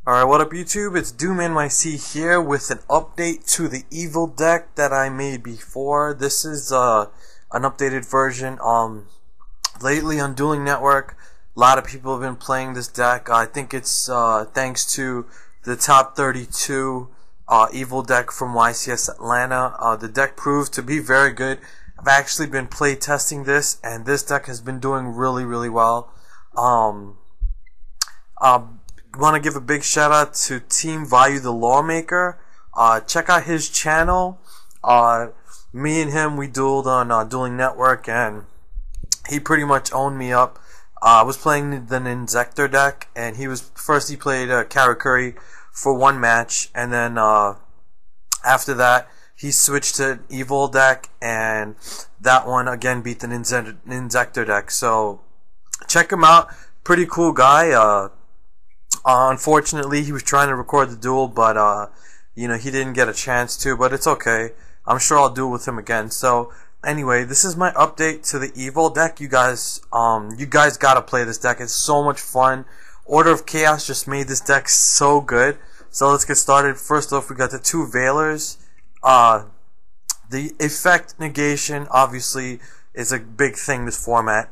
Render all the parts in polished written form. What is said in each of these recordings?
Alright, what up YouTube? It's Doomnyc here with an update to the Evil deck that I made before. This is an updated version. Lately on Dueling Network, a lot of people have been playing this deck. I think it's thanks to the top 32 Evil deck from YCS Atlanta. The deck proved to be very good. I've actually been play testing this, and this deck has been doing really well. Want to give a big shout out to Team Value the Lawmaker. Check out his channel. Me and him, we dueled on Dueling Network, and he pretty much owned me up. I was playing the Ninjector deck, and he played Karakuri for one match, and then after that he switched to Evil deck, and that one again beat the Ninjector deck. So check him out. Pretty cool guy. Unfortunately, he was trying to record the duel, but he didn't get a chance to. But it's okay. I'm sure I'll duel with him again. So anyway, this is my update to the Evil deck. You guys gotta play this deck. It's so much fun. Order of Chaos just made this deck so good. So let's get started. First off, we got the two Veilers. The effect negation obviously is a big thing this format.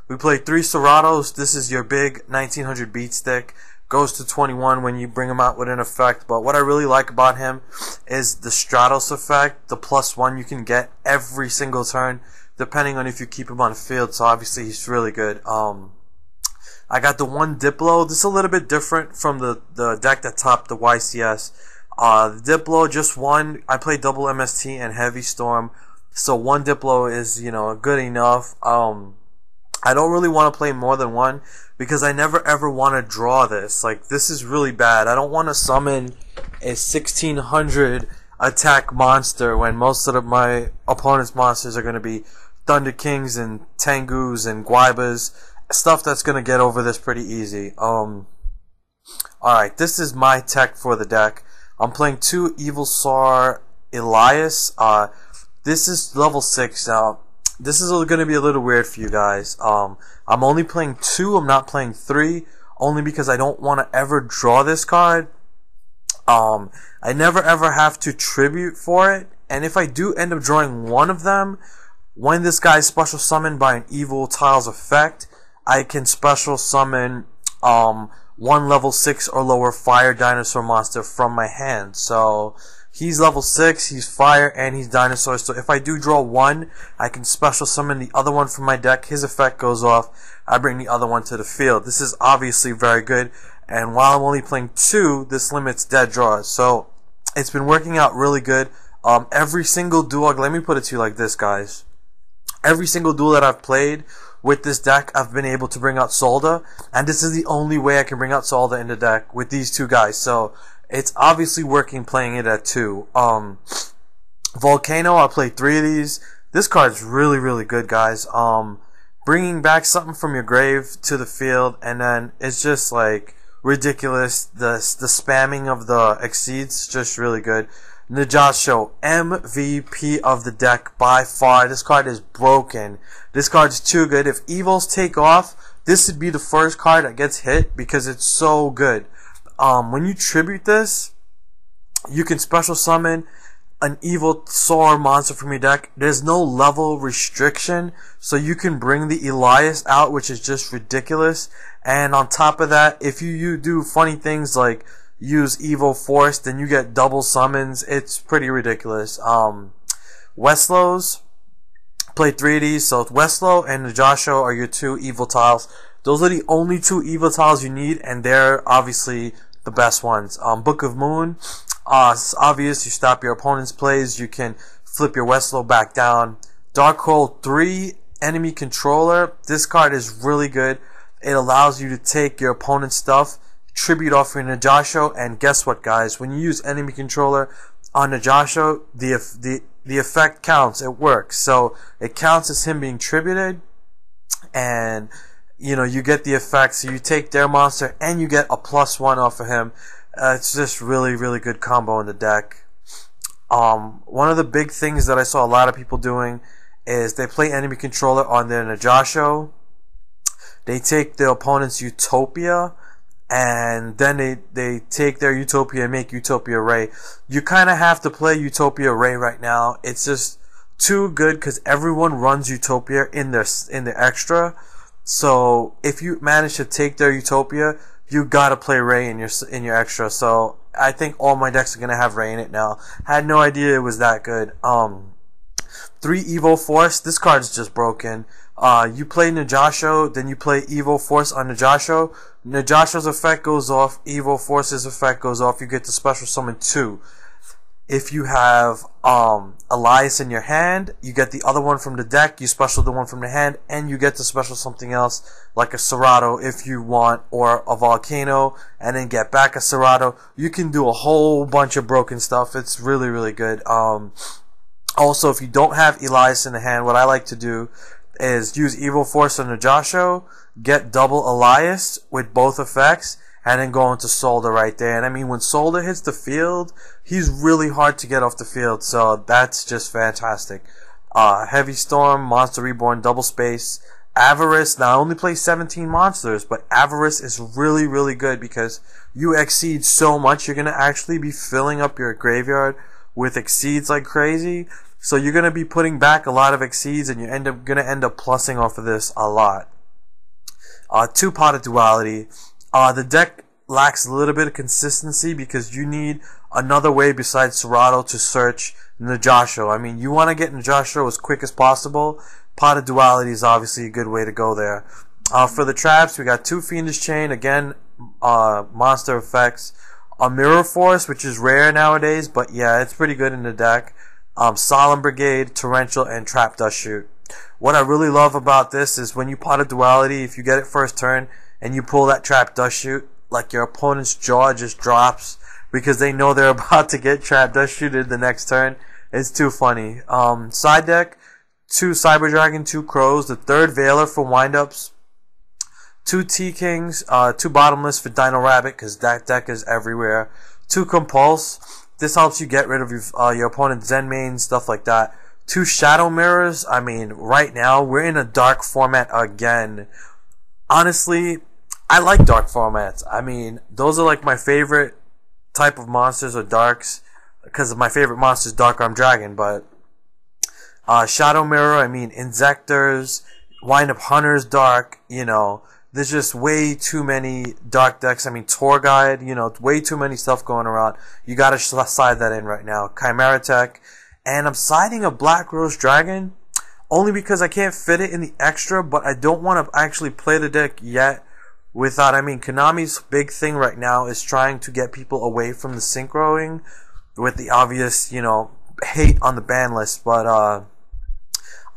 We play 3 Seratos. This is your big 1900 beat stick. Goes to 21 when you bring him out with an effect. But what I really like about him is the Stratos effect, the +1 you can get every single turn, depending on if you keep him on the field. So obviously he's really good. I got the one Diplo. This is a little bit different from the deck that topped the YCS. The Diplo, just one. I play double MST and Heavy Storm, so one Diplo is good enough. I don't really want to play more than one because I never ever want to draw this. Like, this is really bad. I don't want to summon a 1600 attack monster when most of my opponent's monsters are going to be Thunder Kings and Tengus and Guaibas, stuff that's going to get over this pretty easy. Alright, this is my tech for the deck. I'm playing 2 Evil Sar Elias. This is level 6 now. This is going to be a little weird for you guys. I'm only playing 2. I'm not playing 3, only because I don't want to ever draw this card. I never ever have to tribute for it, and if I do end up drawing one of them, when this guy is special summoned by an Evil Tiles effect, I can special summon one level 6 or lower fire dinosaur monster from my hand. So he's level 6, he's fire, and he's dinosaur. So if I do draw one, I can special summon the other one from my deck. His effect goes off. I bring the other one to the field. This is obviously very good. And while I'm only playing 2, this limits dead draws. So it's been working out really good. Every single duel, let me put it to you like this, guys. Every single duel that I've played with this deck, I've been able to bring out Solda, and this is the only way I can bring out Solda in the deck with these two guys. So it's obviously working playing it at 2. Volcano, I played 3 of these. This card's really good, guys. Bringing back something from your grave to the field, and then it's just like ridiculous. The spamming of the exceeds just really good. Najasho, MVP of the deck by far. This card is broken. This card's too good. If Evils take off, this would be the first card that gets hit because it's so good. When you tribute this, you can special summon an Evil Sar monster from your deck. There's no level restriction, so you can bring the Elias out, which is just ridiculous. And on top of that, if you do funny things like use Evil Force, then you get double summons. It's pretty ridiculous. Westlows, play 3 of these. So Westlow and Najasho are your 2 Evil Tiles. Those are the only 2 Evil Tiles you need, and they're obviously the best ones. Book of Moon, it's obvious. You stop your opponent's plays. You can flip your Westlow back down. Darkhold 3, Enemy Controller. This card is really good. It allows you to take your opponent's stuff, tribute off your Najasho, and guess what, guys? When you use Enemy Controller on Najasho, the effect counts. It works. So it counts as him being tributed, and you get the effect. So you take their monster and you get a +1 off of him. It's just really good combo in the deck. One of the big things that I saw a lot of people doing is they play Enemy Controller on their Najasho. They take their opponent's Utopia, and then they take their Utopia and make Utopia Ray. You kind of have to play Utopia Ray right now. It's just too good because everyone runs Utopia in their extra. So if you manage to take their Utopia, you gotta play Ray in your extra. So I think all my decks are gonna have Ray in it now. Had no idea it was that good. 3 Evol Force. This card is just broken. You play Najasho, then you play Evol Force on Najasho. Najasho's effect goes off, Evol Force's effect goes off. You get to special summon 2. If you have Elias in your hand, you get the other one from the deck, you special the one from the hand, and you get to special something else, like a Serato if you want, or a Volcano, and then get back a Serato. You can do a whole bunch of broken stuff. It's really, really good. Also, if you don't have Elias in the hand, what I like to do is use Evol Force on Najasho, get double Elias with both effects, and then go into Solder right there. And I mean, when Solder hits the field, he's really hard to get off the field, so that's just fantastic. Heavy Storm, Monster Reborn, Double Space, Avarice. Now, I only play 17 monsters, but Avarice is really, really good because you exceed so much. You're going to actually be filling up your graveyard with exceeds like crazy. So you're going to be putting back a lot of exceeds, and you're going to end up plussing off of this a lot. 2 Pot of Duality. The deck lacks a little bit of consistency because you need another way besides Serato to search Najasho. I mean, you want to get Najasho as quick as possible. Pot of Duality is obviously a good way to go there. For the traps, we got 2 Fiendish Chain, again, monster effects. A Mirror Force, which is rare nowadays, but yeah, it's pretty good in the deck. Solemn Brigade, Torrential, and Trap Dust Shoot. What I really love about this is when you Pot of Duality, if you get it first turn, and you pull that Trap Dust Shoot, like your opponent's jaw just drops because they know they're about to get Trap Dust Shooted the next turn. It's too funny. Side deck, 2 Cyber Dragon, 2 Crows, the 3rd Veiler for windups, 2 T-Kings, 2 Bottomless for Dino Rabbit because that deck is everywhere, 2 Compulse. This helps you get rid of your opponent's Zen main, stuff like that. 2 Shadow Mirrors. I mean, right now, we're in a dark format again. Honestly, I like dark formats. I mean, those are like my favorite type of monsters or darks, because my favorite monster is Dark Arm Dragon, but Shadow Mirror, I mean, Insectors, Wind Up Hunters Dark, you know, there's just way too many dark decks. I mean, Tour Guide, you know, way too many stuff going around. You gotta slide that in right now. Chimera Tech. And I'm siding a Black Rose Dragon, only because I can't fit it in the extra, but I don't want to actually play the deck yet without, I mean, Konami's big thing right now is trying to get people away from the synchroing with the obvious, you know, hate on the ban list, but,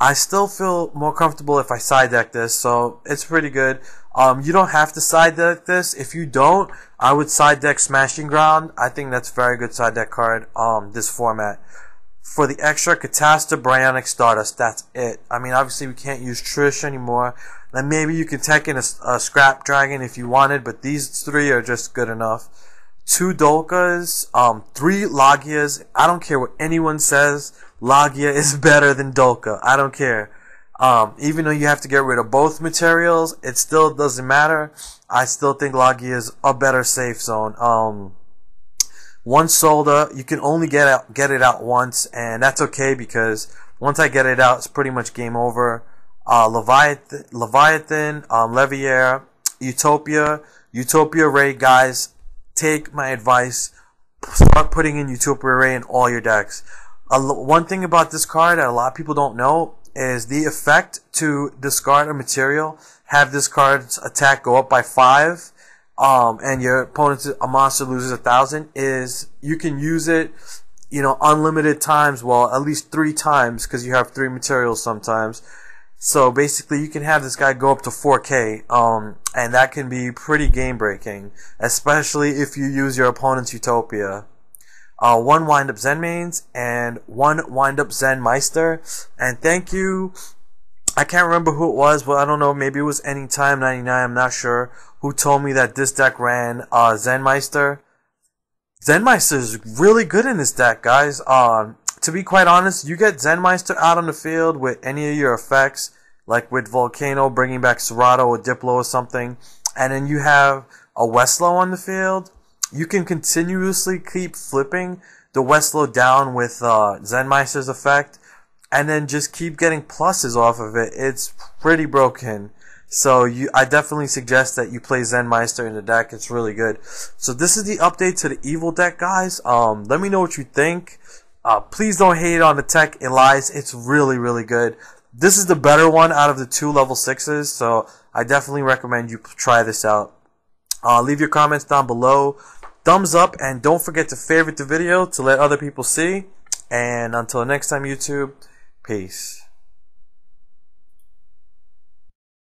I still feel more comfortable if I side deck this, so it's pretty good. You don't have to side deck this. If you don't, I would side deck Smashing Ground. I think that's a very good side deck card, this format. For the extra, Catasta, Bryonic, Stardust, that's it. I mean, obviously we can't use Trish anymore. Then maybe you can tech in a Scrap Dragon if you wanted, but these 3 are just good enough. 2 Dolkas, 3 Lagias. I don't care what anyone says. Lagia is better than Dolka. I don't care. Even though you have to get rid of both materials, it still doesn't matter. I still think Lagia is a better safe zone. 1 Solda, you can only get it out once, and that's okay because once I get it out, it's pretty much game over. Leviathan, Leviair, Utopia Ray, guys, take my advice. Start putting in Utopia Ray in all your decks. One thing about this card that a lot of people don't know is the effect to discard a material, have this card's attack go up by 5, and your opponent's a monster loses 1,000, is you can use it, you know, unlimited times, well, at least 3 times, because you have 3 materials sometimes. So basically, you can have this guy go up to 4K, and that can be pretty game breaking, especially if you use your opponent's Utopia. 1 Wind Up Zen Mains and 1 Wind Up Zen Meister. And thank you, I can't remember who it was, but I don't know, maybe it was Anytime99, I'm not sure, who told me that this deck ran Zen Meister. Zen Meister is really good in this deck, guys. To be quite honest, you get Zen Meister out on the field with any of your effects, like with Volcano bringing back Serato or Diplo or something, and then you have a Westlow on the field, you can continuously keep flipping the Westlow down with Zenmeister's effect, and then just keep getting pluses off of it. It's pretty broken. So I definitely suggest that you play Zenmeister in the deck. It's really good. So this is the update to the Evol deck, guys. Let me know what you think. Please don't hate on the tech. It lies. It's really, really good. This is the better one out of the 2 level 6s. So I definitely recommend you try this out. Leave your comments down below. Thumbs up, and don't forget to favorite the video to let other people see. And until next time, YouTube, peace.